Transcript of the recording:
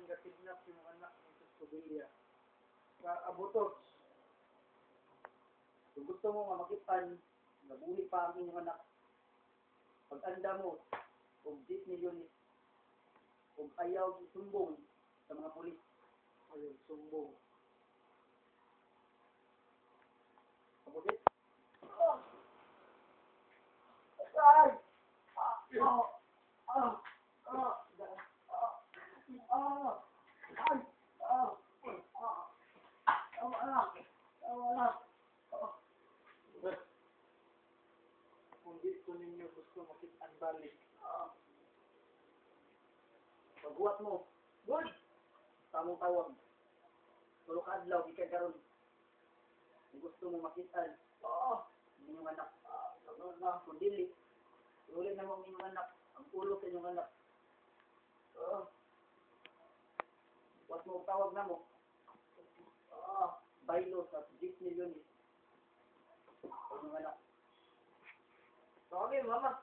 man gatidnap yung anak ng Tustubilya. Abutos. Kung gusto mo mamakitan, nabuhi pa ang inyong anak. Pag-anda mo, kung 10 milyones, kung ayaw sumbong sa mga pulis, ayaw sumbong. Abutit? Ay! Kung dito ninyo gusto makitaan balik, pagbuhat mo, good! Tamong tawag. Tulog adlaw, di ka karon. Kung gusto mo makitaan, inyong anak. Kung dili, uli na mo ang inyong anak. Ang ulo sa inyong anak. Buhat mo tawag na mo. Baylo sa 10 milyones. Inyong anak. Okay, mama.